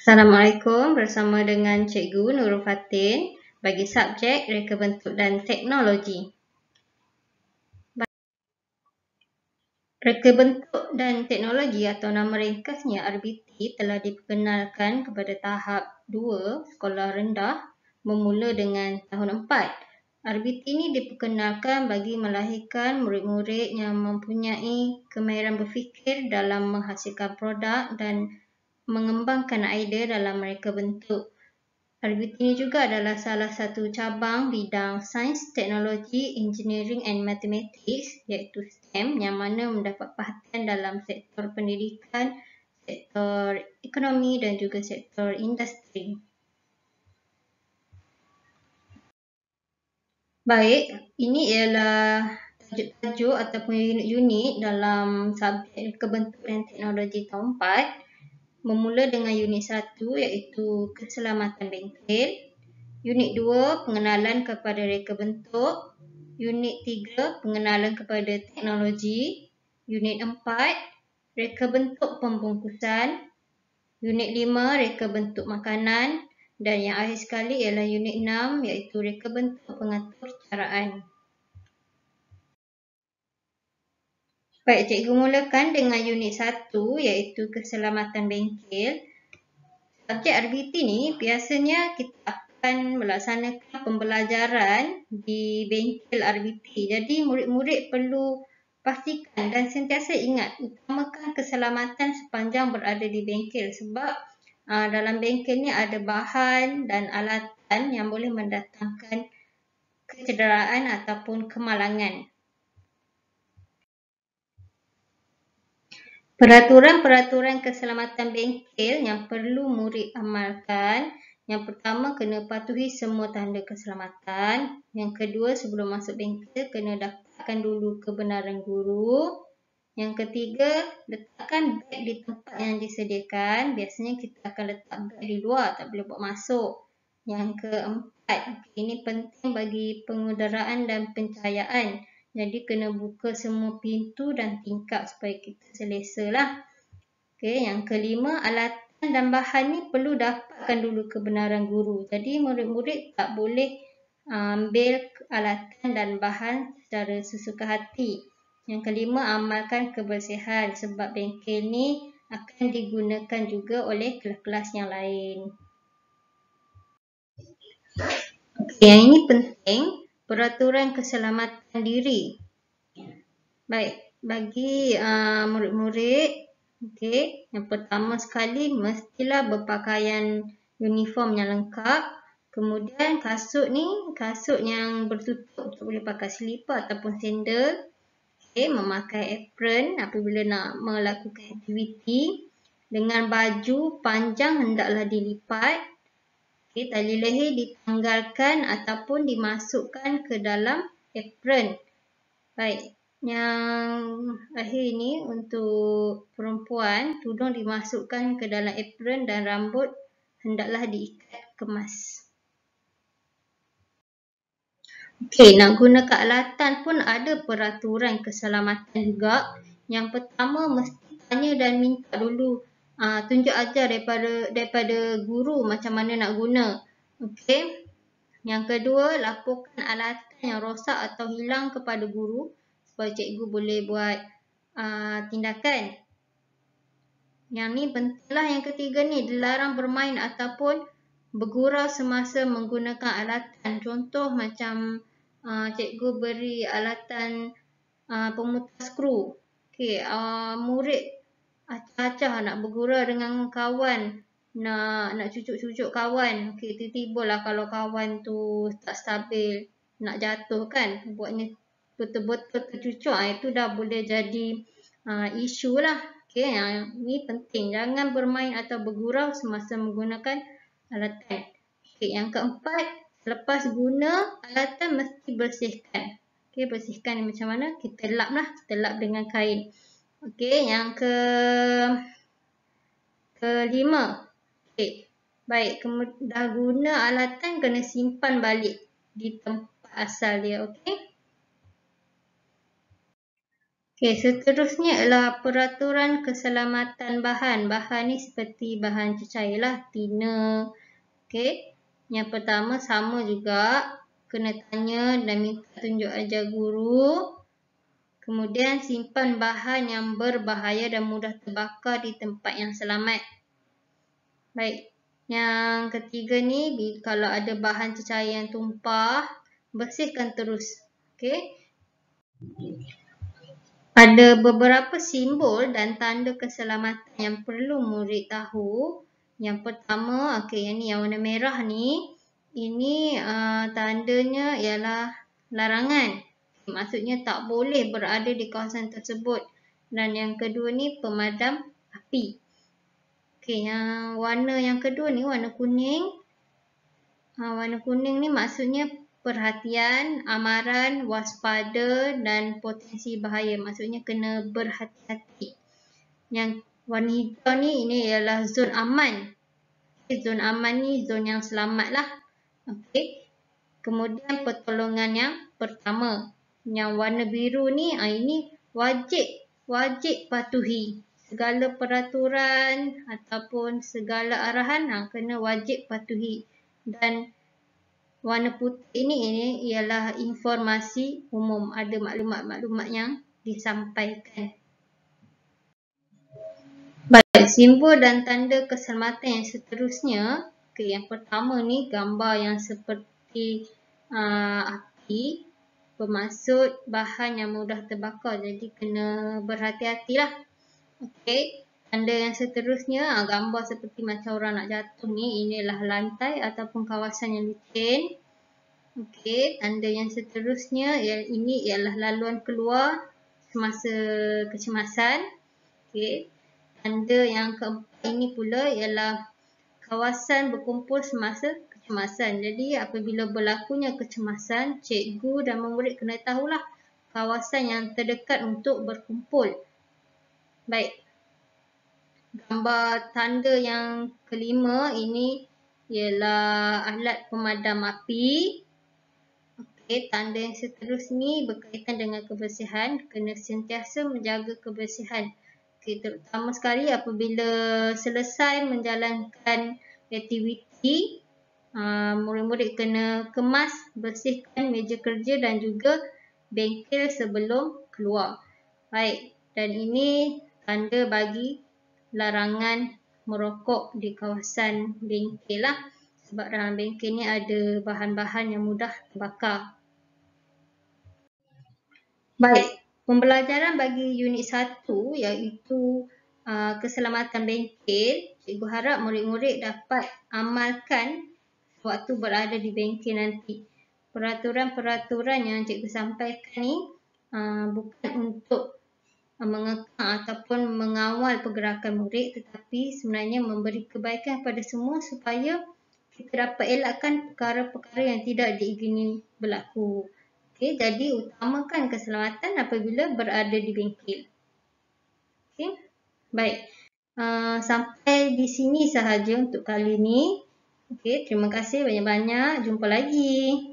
Assalamualaikum, bersama dengan Cikgu Nurul Fatin bagi subjek Reka Bentuk dan Teknologi. Reka Bentuk dan Teknologi atau nama ringkasnya RBT telah diperkenalkan kepada tahap 2 sekolah rendah bermula dengan tahun 4. RBT ini diperkenalkan bagi melahirkan murid-murid yang mempunyai kemahiran berfikir dalam menghasilkan produk dan mengembangkan idea dalam reka bentuk. RBT ini juga adalah salah satu cabang bidang Sains, Teknologi, Engineering and Mathematics iaitu STEM yang mana mendapat perhatian dalam sektor pendidikan, sektor ekonomi dan juga sektor industri. Baik, ini ialah tajuk-tajuk ataupun unit-unit dalam subjek reka bentuk dan teknologi tahun 4. Memula dengan unit 1 iaitu keselamatan bengkel. Unit 2, pengenalan kepada reka bentuk. Unit 3, pengenalan kepada teknologi. Unit 4, reka bentuk pembungkusan. Unit 5, reka bentuk makanan. Dan yang akhir sekali ialah unit 6 iaitu reka bentuk pengatur caraan. Baik, cikgu mulakan dengan unit 1 iaitu keselamatan bengkel. Subjek RBT ni biasanya kita akan melaksanakan pembelajaran di bengkel RBT. Jadi murid-murid perlu pastikan dan sentiasa ingat utamakan keselamatan sepanjang berada di bengkel sebab dalam bengkel ni ada bahan dan alatan yang boleh mendatangkan kecederaan ataupun kemalangan. Peraturan-peraturan keselamatan bengkel yang perlu murid amalkan. Yang pertama, kena patuhi semua tanda keselamatan. Yang kedua, sebelum masuk bengkel, kena dapatkan dulu kebenaran guru. Yang ketiga, letakkan beg di tempat yang disediakan. Biasanya kita akan letak beg di luar, tak boleh bawa masuk. Yang keempat, ini penting bagi pengudaraan dan pencahayaan. Jadi kena buka semua pintu dan tingkap supaya kita selesa lah. Yang kelima, alatan dan bahan ni perlu dapatkan dulu kebenaran guru. Jadi murid-murid tak boleh ambil alatan dan bahan secara sesuka hati. Yang kelima, amalkan kebersihan sebab bengkel ni akan digunakan juga oleh kelas-kelas yang lain. Yang ini penting. Peraturan keselamatan diri. Baik, bagi murid-murid, yang pertama sekali mestilah berpakaian uniform yang lengkap. Kemudian kasut yang bertutup, tak boleh pakai selipar ataupun sandal. Memakai apron apabila nak melakukan aktiviti. Dengan baju panjang hendaklah dilipat. Tali leher ditanggalkan ataupun dimasukkan ke dalam apron. Baik, yang akhir ini untuk perempuan, tudung dimasukkan ke dalam apron dan rambut hendaklah diikat kemas. Nak gunakan alatan pun ada peraturan keselamatan juga. Yang pertama, mesti tanya dan minta dulu tunjuk ajar daripada guru macam mana nak guna. Yang kedua, laporkan alatan yang rosak atau hilang kepada guru supaya cikgu boleh buat tindakan. Yang ni pentinglah. Yang ketiga ni, dilarang bermain ataupun bergurau semasa menggunakan alatan. Contoh macam cikgu beri alatan pemutar skru. Murid acah-acah nak bergurau dengan kawan, nak cucuk-cucuk kawan. Tiba-tiba lah kalau kawan tu tak stabil, nak jatuh kan, buatnya betul-betul tercucuk, itu dah boleh jadi isu lah. Yang ni penting, jangan bermain atau bergurau semasa menggunakan alatan. Yang keempat, selepas guna alatan mesti bersihkan. Bersihkan macam mana? Kita lap dengan kain. Yang kelima. Baik, dah guna alatan kena simpan balik di tempat asal dia. Okey, seterusnya ialah peraturan keselamatan bahan. Bahan ni seperti bahan cecair lah, tina. Okey. Yang pertama sama juga, kena tanya dan minta tunjuk ajar guru. Kemudian simpan bahan yang berbahaya dan mudah terbakar di tempat yang selamat. Baik. Yang ketiga ni, kalau ada bahan cecair yang tumpah, bersihkan terus. Okey. Ada beberapa simbol dan tanda keselamatan yang perlu murid tahu. Yang pertama, okey, yang ni yang warna merah ni, ini tandanya ialah larangan. Maksudnya tak boleh berada di kawasan tersebut. Dan yang kedua ni pemadam api. Okey, yang warna yang kedua ni warna kuning. Warna kuning ni maksudnya perhatian, amaran, waspada dan potensi bahaya. Maksudnya kena berhati-hati. Yang warna hijau ni, ini ialah zon aman. Okay, zon aman ni zon yang selamat lah. Okay. Kemudian pertolongan yang pertama. Yang warna biru ni, ini wajib patuhi. Segala peraturan ataupun segala arahan kena wajib patuhi. Dan warna putih ini ialah informasi umum. Ada maklumat-maklumat yang disampaikan. Baik, simbol dan tanda keselamatan yang seterusnya. Okay, yang pertama ni gambar yang seperti api. Bermaksud bahan yang mudah terbakar. Jadi kena berhati-hatilah. Okey. Tanda yang seterusnya, gambar seperti macam orang nak jatuh ni, inilah lantai ataupun kawasan yang licin. Okey, tanda yang seterusnya, ini ialah laluan keluar semasa kecemasan. Okey. Tanda yang keempat ini pula ialah kawasan berkumpul semasa kecemasan. Jadi apabila berlakunya kecemasan, cikgu dan murid kena tahulah kawasan yang terdekat untuk berkumpul. Baik. Gambar tanda yang kelima ini ialah alat pemadam api. Okey, tanda yang seterusnya berkaitan dengan kebersihan. Kena sentiasa menjaga kebersihan. Okey, terutama sekali apabila selesai menjalankan aktiviti, murid-murid kena kemas, bersihkan meja kerja dan juga bengkel sebelum keluar. Baik, dan ini tanda bagi larangan merokok di kawasan bengkel lah. Sebab dalam bengkel ni ada bahan-bahan yang mudah terbakar. Baik, pembelajaran bagi unit 1 iaitu keselamatan bengkel. Cikgu harap murid-murid dapat amalkan waktu berada di bengkel nanti. Peraturan-peraturan yang cikgu sampaikan ni bukan untuk mengekang ataupun mengawal pergerakan murid, tetapi sebenarnya memberi kebaikan kepada semua supaya kita dapat elakkan perkara-perkara yang tidak diingini berlaku. Okey, jadi utamakan keselamatan apabila berada di bengkel. Okey, baik. Sampai di sini sahaja untuk kali ini. Okey, terima kasih banyak-banyak. Jumpa lagi.